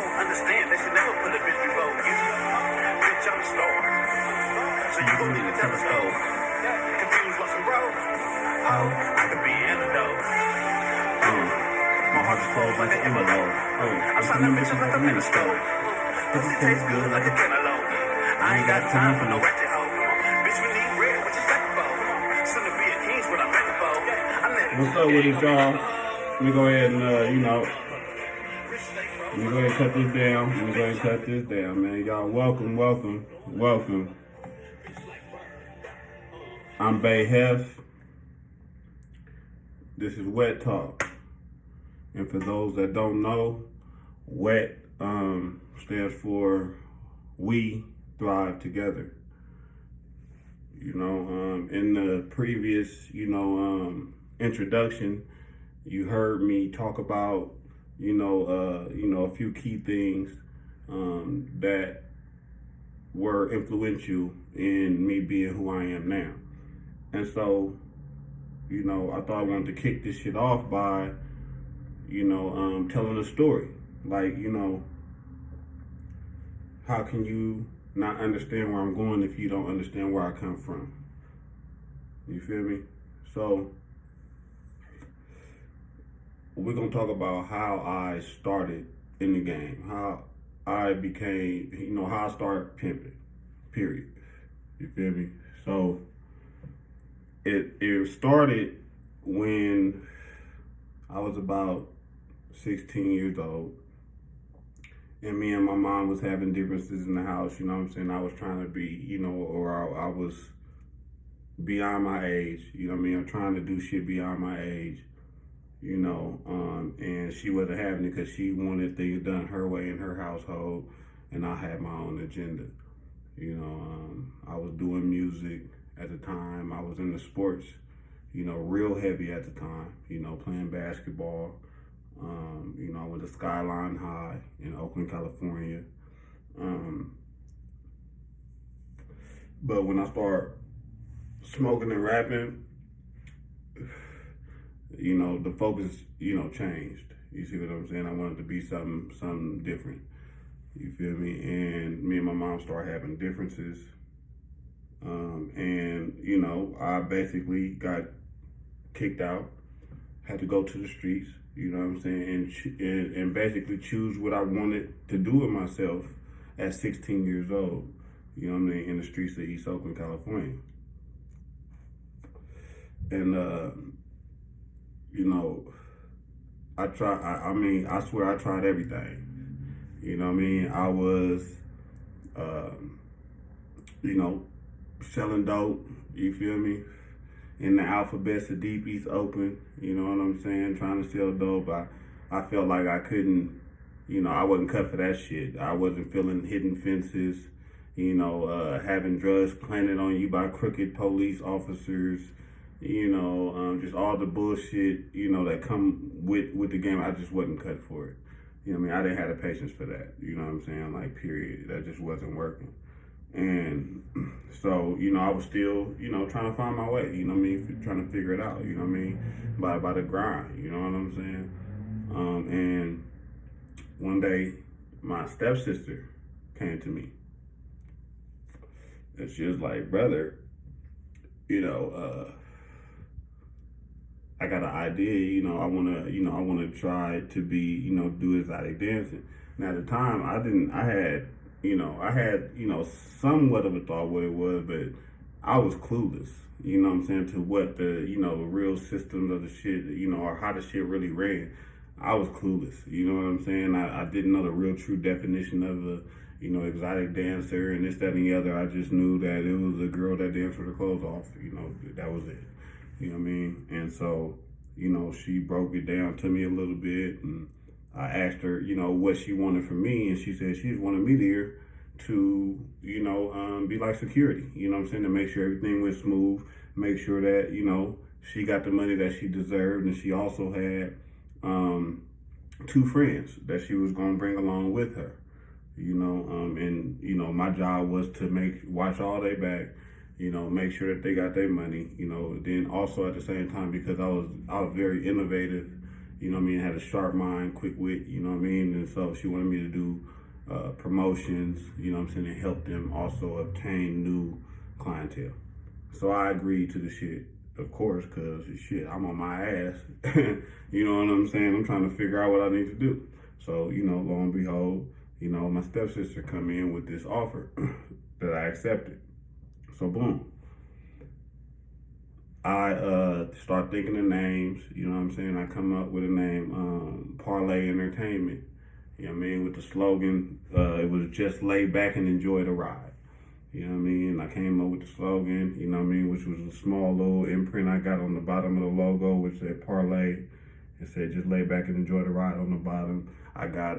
don't understand that you never put a bitch before you. Bitch, I'm a star. So you gon' need a telescope. Confused, lost and broke. Oh, I could be antidote. My heart is closed like an envelope. I'm signing bitches like a minescope. Pussy tastes good like a cantaloupe. I ain't got time for no ratchet hoe. Bitch, we need bread, what you second for? Soon to be a king's what I'm ready for. What's up with it, y'all? Let me go ahead and, let me go ahead and cut this down. Man. Y'all, welcome. I'm Bay Hef. This is Wet Talk. And for those that don't know, WET stands for We Thrive Together. You know, in the previous, introduction, you heard me talk about, a few key things that were influential in me being who I am now. And so, I thought I wanted to kick this shit off by, telling a story. Like, how can you not understand where I'm going if you don't understand where I come from? You feel me? So, we're going to talk about how I started in the game, how I became, how I started pimping, period. You feel me? So, it started when I was about 16 years old, and me and my mom was having differences in the house. You know what I'm saying? I was trying to be, or I was beyond my age. You know what I mean? I'm trying to do shit beyond my age. And she wasn't having it because she wanted things done her way in her household, and I had my own agenda. I was doing music at the time. I was in the sports, real heavy at the time, playing basketball. I went to Skyline High in Oakland, California. But when I started smoking and rapping, the focus, changed. You see what I'm saying? I wanted to be something different. You feel me? And me and my mom started having differences. I basically got kicked out, had to go to the streets, you know what I'm saying, and basically choose what I wanted to do with myself at 16 years old, you know what I mean, in the streets of East Oakland, California. And, I swear I tried everything. You know what I mean? I was, selling dope, you feel me? In the alphabets of Deep East Oakland, you know what I'm saying? Trying to sell dope. I felt like I couldn't, I wasn't cut for that shit. I wasn't feeling hidden fences, having drugs planted on you by crooked police officers, just all the bullshit, that come with the game. I just wasn't cut for it. You know what I mean? I didn't have the patience for that. You know what I'm saying? Like, period. That just wasn't working. And so, I was still, trying to find my way, you know what I mean? Trying to figure it out, you know what I mean? By the grind, you know what I'm saying? And one day, my stepsister came to me. And she was like, brother, I got an idea, I wanna try to be, do exotic dancing. Now at the time, I had somewhat of a thought what it was, but I was clueless, you know what I'm saying, to what the, real systems of the shit, or how the shit really ran. I was clueless, you know what I'm saying? I didn't know the real true definition of a, exotic dancer and this, that, and the other. I just knew that it was a girl that danced with her clothes off, that was it. You know what I mean? And so, she broke it down to me a little bit, and I asked her, what she wanted from me, and she said she just wanted me there to, be like security, you know what I'm saying, to make sure everything went smooth, make sure that, she got the money that she deserved, and she also had 2 friends that she was going to bring along with her, and, my job was to watch all their back, make sure that they got their money, then also at the same time, because I was very innovative you know what I mean, had a sharp mind, quick wit, you know what I mean? And so she wanted me to do promotions, you know what I'm saying, and help them also obtain new clientele. So I agreed to the shit, of course, because shit, I'm on my ass. You know what I'm saying? I'm trying to figure out what I need to do. So, you know, lo and behold, you know, my stepsister come in with this offer that I accepted. So boom. I start thinking of names, you know what I'm saying? I come up with a name, Parlay Entertainment. You know what I mean? With the slogan, it was just lay back and enjoy the ride. You know what I mean? I came up with the slogan, you know what I mean, which was a small little imprint I got on the bottom of the logo, which said Parlay. It said just lay back and enjoy the ride on the bottom. I got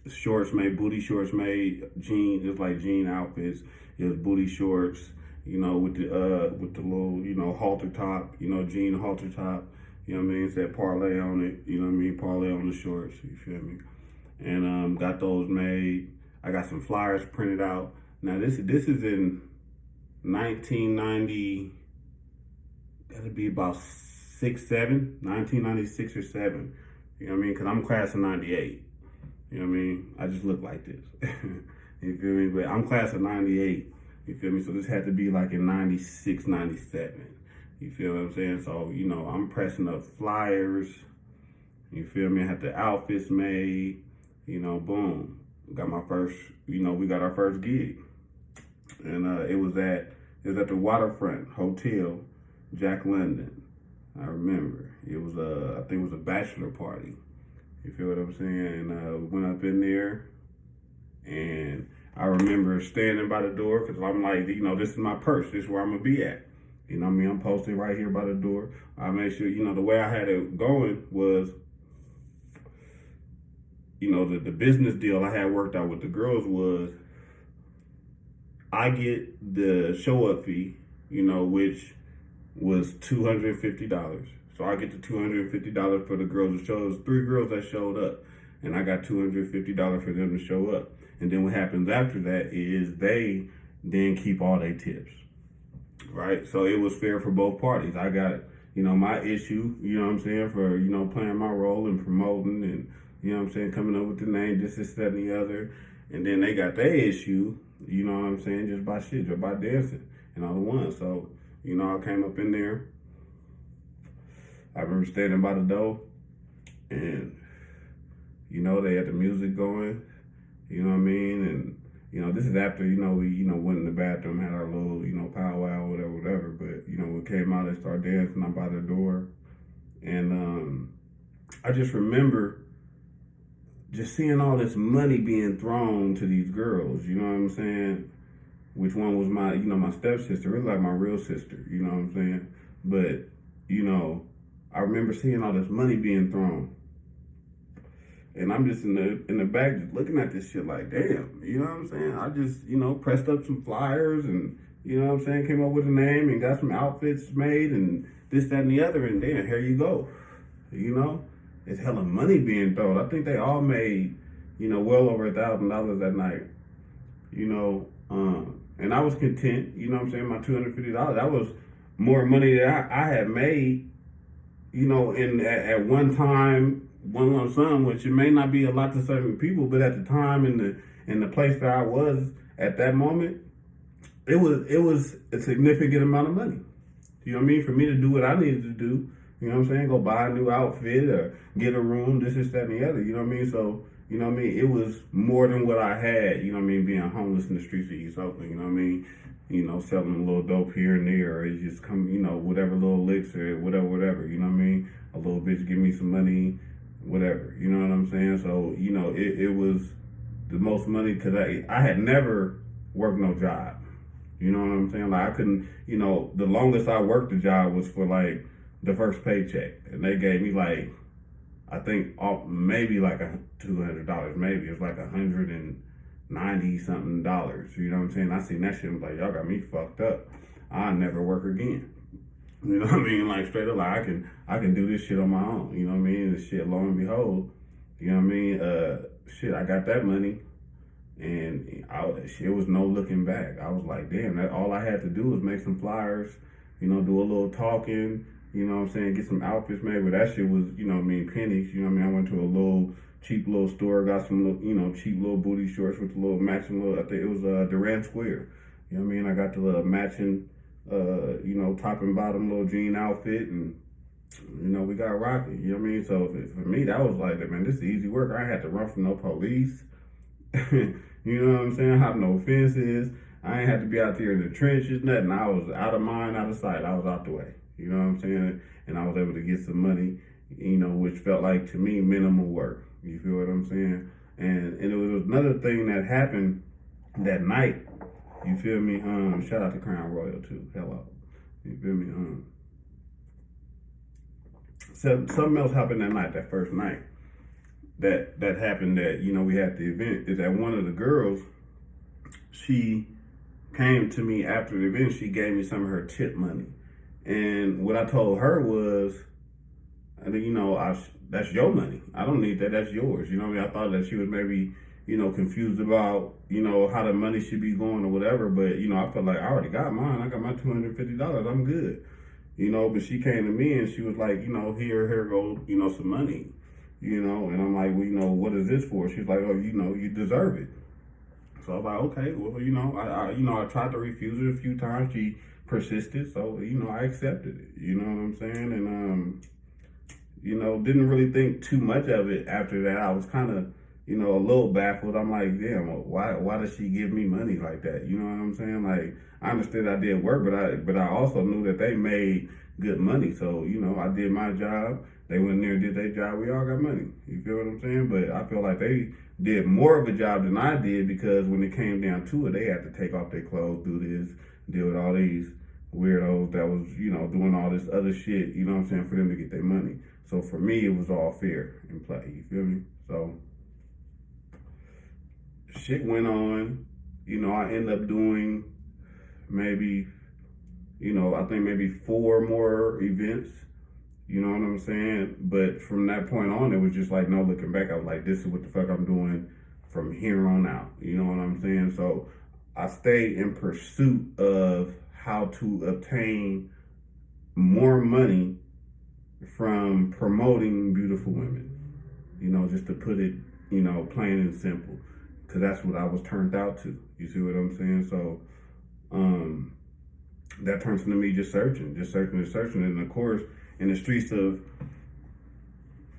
shorts made, booty shorts made, jeans, it's like jean outfits. It was booty shorts, you know, with the little, you know, halter top, you know, jean halter top. You know what I mean? It said Parlay on it, you know what I mean? Parlay on the shorts, you feel me? And got those made. I got some flyers printed out. Now this is in 1990, gotta be about 1996 or 7. You know what I mean? Because I'm class of 98. You know what I mean? I just look like this. You feel me? But I'm class of 98. You feel me? So this had to be like in 96, 97. You feel what I'm saying? So, you know, I'm pressing up flyers. You feel me? I had the outfits made. You know, boom. Got my first, you know, we got our first gig. And it was at the Waterfront Hotel, Jack London. I remember. It was I think it was a bachelor party. You feel what I'm saying? And we went up in there, and I remember standing by the door because I'm like, you know, this is my purse. This is where I'm gonna be at. You know what I mean? I'm posted right here by the door. I made sure, you know, the way I had it going was, you know, the business deal I had worked out with the girls was I get the show up fee, you know, which was $250. So I get the $250 for the girls to show. It was 3 girls that showed up, and I got $250 for them to show up. And then what happens after that is they then keep all their tips, right? So it was fair for both parties. I got, you know, my issue, you know what I'm saying, for, you know, playing my role and promoting and, you know what I'm saying, coming up with the name, this, that, and the other. And then they got their issue, you know what I'm saying, just by dancing and all the ones. So, you know, I came up in there. I remember standing by the door, and, you know, they had the music going, you know what I mean? And, you know, this is after, you know, we, you know, went in the bathroom, had our little, you know, powwow, whatever. But, you know, we came out, they started dancing up by the door. And I just remember just seeing all this money being thrown to these girls, you know what I'm saying? Which one was my, you know, my stepsister, really like my real sister, you know what I'm saying? But, you know, I remember seeing all this money being thrown. And I'm just in the back just looking at this shit like, damn, you know what I'm saying? I just, you know, pressed up some flyers and, you know what I'm saying, came up with a name and got some outfits made and this, that, and the other, and then here you go. You know? It's hella money being thrown. I think they all made, you know, well over $1,000 that night. You know, and I was content, you know what I'm saying, my $250. That was more money that I had made, you know, at one time, one lump sum, which it may not be a lot to certain people, but at the time in the place that I was at that moment, it was a significant amount of money. You know what I mean? For me to do what I needed to do, you know what I'm saying? Go buy a new outfit or get a room, this, that, and the other. You know what I mean? So, you know what I mean? It was more than what I had, you know what I mean, being homeless in the streets of East Oakland, you know what I mean? You know, selling a little dope here and there, or it's just come, you know, whatever little licks or whatever, you know what I mean? A little bitch give me some money, whatever, you know what I'm saying? So, you know, it was the most money because I had never worked no job. You know what I'm saying? Like, I couldn't, you know, the longest I worked a job was for like the first paycheck, and they gave me like, I think maybe like $200, maybe it's like $190 something dollars. You know what I'm saying? I seen that shit and was like, y'all got me fucked up. I'll never work again. You know what I mean? Like, straight up, like I can do this shit on my own. You know what I mean? And shit, lo and behold, you know what I mean? Shit, I got that money, and it was no looking back. I was like, damn, that all I had to do was make some flyers, you know, do a little talking, you know what I'm saying, get some outfits made, but that shit was, you know what I mean, pennies, you know what I mean. I went to a little cheap little store, got some little, you know, cheap little booty shorts with a little matching little, I think it was Durant Square, you know what I mean. I got the little matching, you know, top and bottom little jean outfit, and you know, we got rocking, you know what I mean. So for me, that was like, man, this is easy work. I ain't had to run from no police. You know what I'm saying? Hop no fences. I ain't had to be out there in the trenches, nothing. I was out of mind, out of sight. I was out the way. You know what I'm saying? And I was able to get some money, you know, which felt like to me minimal work. You feel what I'm saying? And it was another thing that happened that night. You feel me? Shout out to Crown Royal too. Hello. You feel me? So something else happened that night, that first night. That happened that, you know, we had the event, is that one of the girls, she came to me after the event. She gave me some of her tip money, and what I told her was, I think, you know, that's your money. I don't need that. That's yours. You know what I mean? I thought that she was maybe, you know, confused about, you know, how the money should be going or whatever. But, you know, I felt like I already got mine. I got my $250. I'm good. You know, but she came to me and she was like, you know, here go, you know, some money. You know, and I'm like, well, you know, what is this for? She's like, oh, you know, you deserve it. So I was like, okay, well, you know, I tried to refuse her a few times. She persisted, so you know, I accepted it. You know what I'm saying? And you know, didn't really think too much of it after that. I was kind of, you know, a little baffled. I'm like, damn, why does she give me money like that? You know what I'm saying? Like, I understood I did work, but I also knew that they made good money. So, you know, I did my job. They went in there and did their job. We all got money. You feel what I'm saying? But I feel like they did more of a job than I did, because when it came down to it, they had to take off their clothes, do this, deal with all these weirdos that was, you know, doing all this other shit, you know what I'm saying, for them to get their money. So for me, it was all fair in play. You feel me? So shit went on. You know, I ended up doing maybe, you know, I think maybe 4 more events. You know what I'm saying? But from that point on, it was just like no looking back. I was like, this is what the fuck I'm doing from here on out. You know what I'm saying? So I stayed in pursuit of how to obtain more money from promoting beautiful women. You know, just to put it, you know, plain and simple. Because that's what I was turned out to. You see what I'm saying? So that turns into me just searching. And of course, in the streets of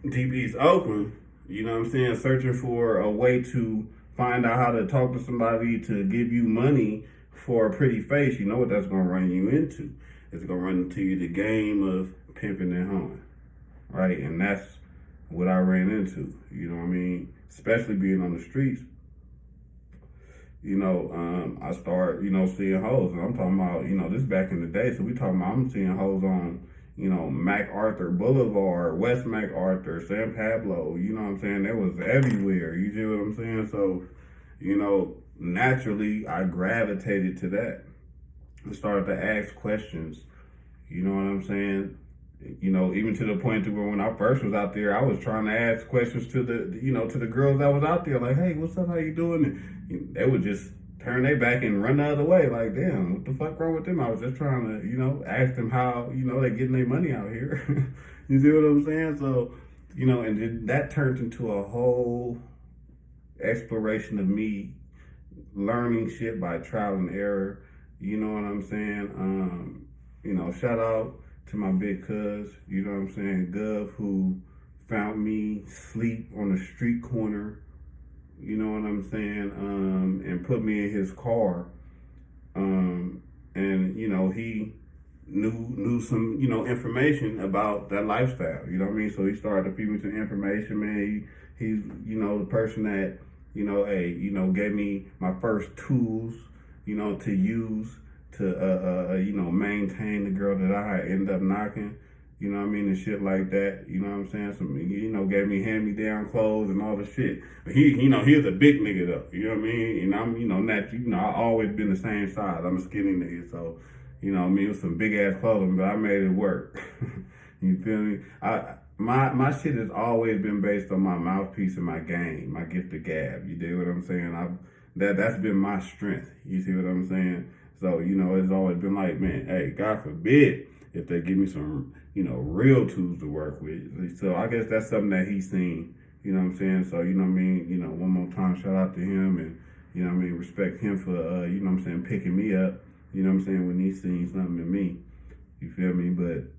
Deep East Oakland, you know what I'm saying, searching for a way to find out how to talk to somebody to give you money for a pretty face, you know what that's going to run you into. It's going to run into you the game of pimping and hoeing, right? And that's what I ran into, you know what I mean? Especially being on the streets. You know, I start, you know, seeing hoes, and I'm talking about, you know, this back in the day, so we talking about, I'm seeing hoes on, you know, MacArthur Boulevard, West MacArthur, San Pablo, you know what I'm saying? It was everywhere, you see what I'm saying? So, you know, naturally, I gravitated to that. I started to ask questions, you know what I'm saying? You know, even to the point to where when I first was out there, I was trying to ask questions to the, you know, to the girls that was out there, like, hey, what's up, how you doing? And they would just turn their back and run the other way, like, damn, what the fuck wrong with them? I was just trying to, you know, ask them how, you know, they getting their money out here. You see what I'm saying? So, you know, and then that turned into a whole exploration of me learning shit by trial and error. You know what I'm saying? You know, shout out to my big cuz, you know what I'm saying, Gov, who found me sleep on a street corner, you know what I'm saying, and put me in his car, and, you know, he knew some, you know, information about that lifestyle, you know what I mean, so he started to feed me some information, man. He's, you know, the person that, you know, hey, you know, gave me my first tools, you know, to use to, you know, maintain the girl that I ended up knocking, you know what I mean, and shit like that, you know what I'm saying, some, you know, gave me hand-me-down clothes and all the shit. But he, you know, he was a big nigga though, you know what I mean, and I'm, you know, naturally, you know, I always been the same size, I'm a skinny nigga, so, you know what I mean, it was some big-ass clothing, but I made it work. You feel me? My shit has always been based on my mouthpiece and my game, my gift of gab, you dig what I'm saying? That's been my strength, you see what I'm saying? So, you know, it's always been like, man, hey, God forbid if they give me some real tools to work with. So I guess that's something that he's seen, you know what I'm saying? So, one more time, shout out to him and, respect him for, picking me up, when he's seen something in me. You feel me? But,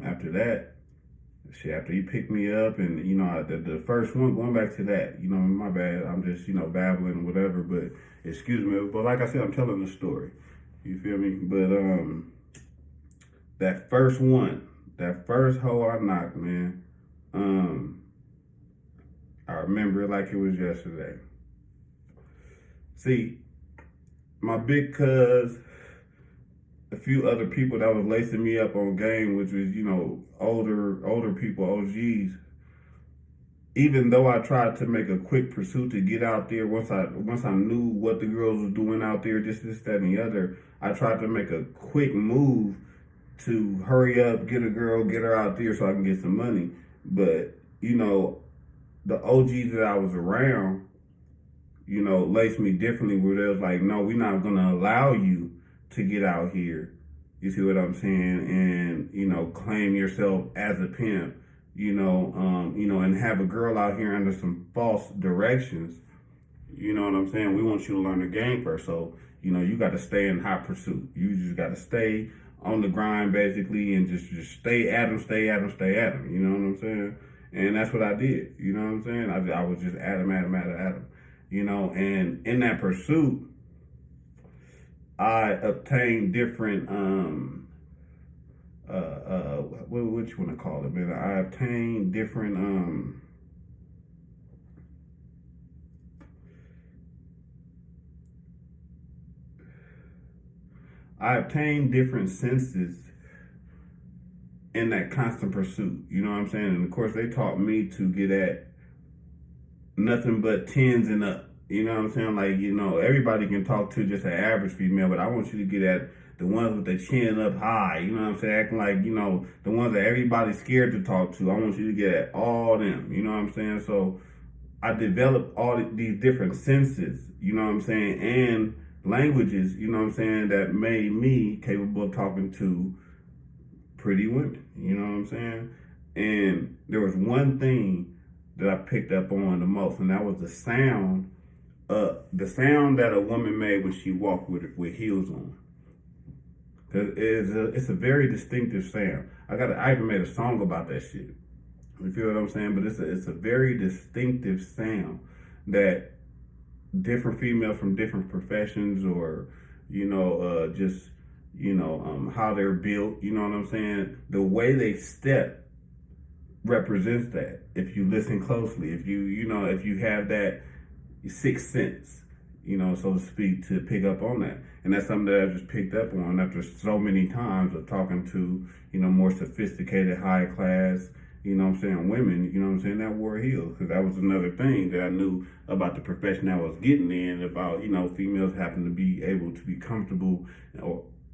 after that, after he picked me up and, the first one, going back to that, my bad, I'm just, babbling or whatever, but excuse me. But like I said, I'm telling the story. You feel me? But, that first hoe I knocked, man, I remember it like it was yesterday. See, my big cuz, a few other people that was lacing me up on game, which was, older people, OGs. Even though I tried to make a quick pursuit to get out there, once I knew what the girls was doing out there, just this, that, and the other, I tried to make a quick move to hurry up, get a girl, get her out there so I can get some money. But, the OGs that I was around, laced me differently, where they was like, no, we're not going to allow you to get out here. You see what I'm saying? And, claim yourself as a pimp, and have a girl out here under some false directions. You know what I'm saying? We want you to learn the game first. So, you got to stay in hot pursuit. You just got to stay on the grind, basically, and just stay at them. You know what I'm saying? And that's what I did. You know what I'm saying? I was just at them. And in that pursuit, I obtained different, what you want to call it, man? I obtained different, senses in that constant pursuit. You know what I'm saying? And of course, they taught me to get at nothing but 10s and up. You know what I'm saying? Like, everybody can talk to just an average female, but I want you to get at the ones with the chin up high. You know what I'm saying? Acting like, the ones that everybody's scared to talk to. I want you to get at all them. You know what I'm saying? So I developed all these different senses, you know what I'm saying, and languages, you know what I'm saying, that made me capable of talking to pretty women. You know what I'm saying? And there was one thing that I picked up on the most, and that was the sound that a woman made when she walked with heels on. It's a very distinctive sound. I even made a song about that shit. You feel what I'm saying? But it's a very distinctive sound that different females from different professions, or how they're built. You know what I'm saying? The way they step represents that. If you listen closely, if you have that sixth sense, so to speak, to pick up on that. And that's something that I just picked up on after so many times of talking to, more sophisticated, high class, women, that wore heels. Because that was another thing that I knew about the profession I was getting in, about, females happen to be able to be comfortable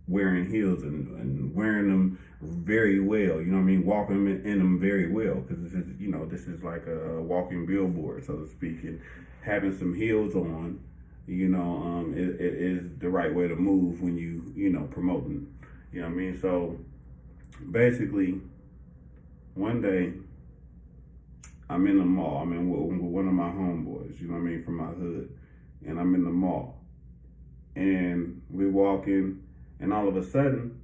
wearing heels and wearing them very well, walking in them very well. Because this is like a walking billboard, so to speak. And having some heels on, it is the right way to move when you, promoting, So basically, one day, I'm in the mall. I'm in with one of my homeboys, from my hood. And I'm in the mall. And we're walking, and all of a sudden,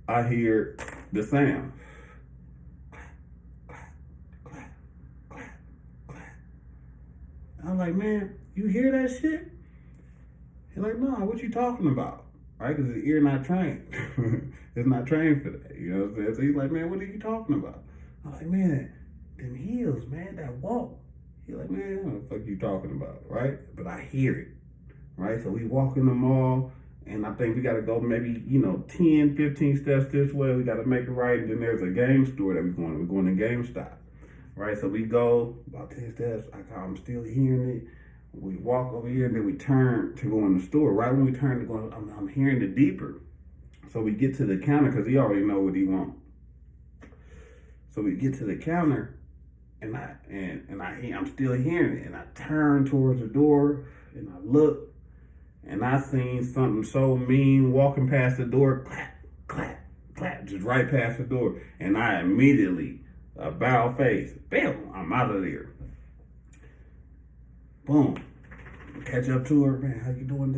I hear the sound. I'm like, man, you hear that shit? He's like, no, what you talking about? Right? Because his ear not trained. It's not trained for that. You know what I'm saying? So he's like, man, what are you talking about? I'm like, man, them heels, man, that walk. He's like, man, what the fuck you talking about? Right? But I hear it. Right? So we walk in the mall, and I think we got to go maybe, 10, 15 steps this way. We got to make it right. And then there's a game store that we're going to. We're going to GameStop. Right, so we go about 10 steps. I'm still hearing it. We walk over here, and then we turn to go in the store. Right when we turn to go, I'm hearing it deeper. So we get to the counter because he already know what he wants. So we get to the counter, and I'm still hearing it. And I turn towards the door, and I look, and I seen something so mean walking past the door. Clap, clap, clap, just right past the door. And I immediately, bow face, bam, I'm out of there. Boom. Catch up to her, man, how you doing?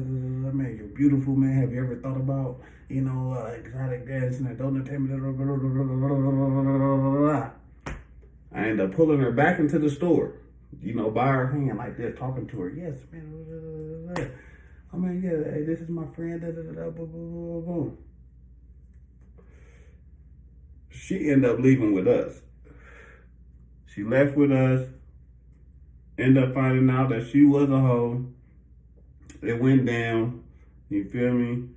Man, you're beautiful, man. Have you ever thought about, exotic dance and adult entertainment? I end up pulling her back into the store, by her hand like this, talking to her. Yes, man. I mean, yeah, hey, this is my friend. Boom. She ended up leaving with us. She left with us. Ended up finding out that she was a hoe. It went down. You feel me?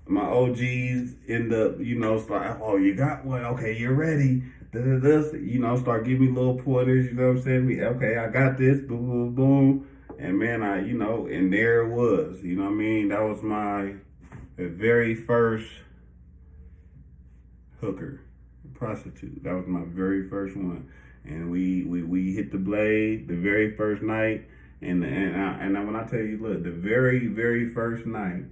My OGs end up, start, oh, you got one? Okay, you're ready. Start giving me little pointers, you know what I'm saying? Okay, I got this, boom, boom, boom. And man, and there it was, you know what I mean? That was my very first hooker, prostitute. That was my very first one. And we hit the blade the very first night. And when I tell you, look, the very, very first night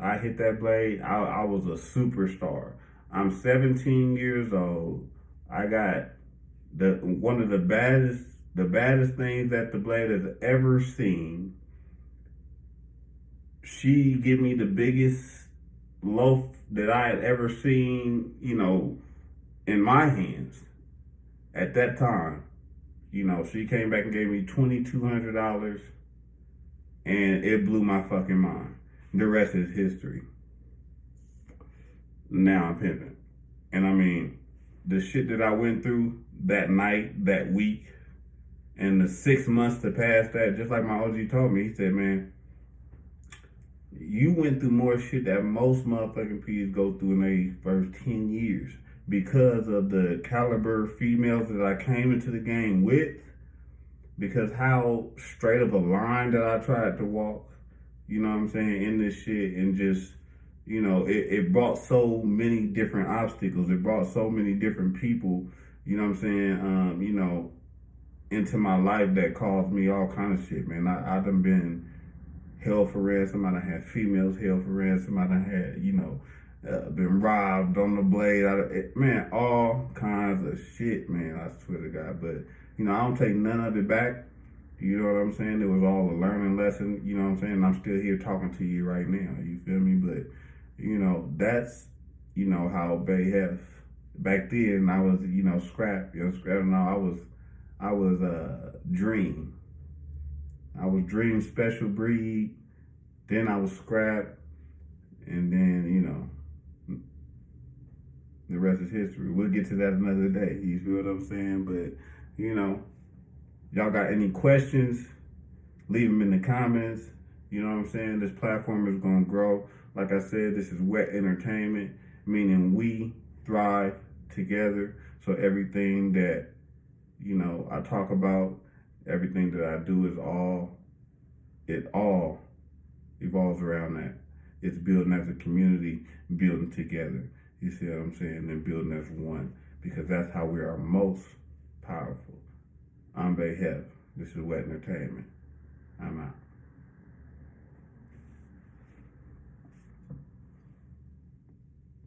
I hit that blade, I was a superstar. I'm 17 years old. I got one of the baddest things that the blade has ever seen. She gave me the biggest loaf that I had ever seen, in my hands. At that time, she came back and gave me $2,200, and it blew my fucking mind. The rest is history. Now I'm pimping. And I mean, the shit that I went through that night, that week, and the 6 months to pass that, just like my OG told me, he said, man, you went through more shit that most motherfucking P's go through in their first 10 years. Because of the caliber females that I came into the game with, because how straight of a line that I tried to walk, you know what I'm saying, in this shit, and just, it brought so many different obstacles. It brought so many different people, you know what I'm saying, into my life that caused me all kind of shit, man. I done been held for ransom. I done had females held for ransom. I done had, been robbed on the blade. Man, all kinds of shit, man. I swear to God. But, I don't take none of it back. You know what I'm saying? It was all a learning lesson. You know what I'm saying? And I'm still here talking to you right now. You feel me? But, that's, how Bay Hef. Back then, I was, scrap. Scrap. No, I was Dream. I was Dream special breed. Then I was scrap. And then, the rest is history. We'll get to that another day. You feel what I'm saying? But, y'all got any questions? Leave them in the comments. You know what I'm saying? This platform is going to grow. Like I said, this is wet entertainment, meaning we thrive together. So everything that, I talk about, everything that I do it all evolves around that. It's building as a community, building together. You see what I'm saying? And building as one. Because that's how we are most powerful. I'm Bay Hef. This is Wet Entertainment. I'm out.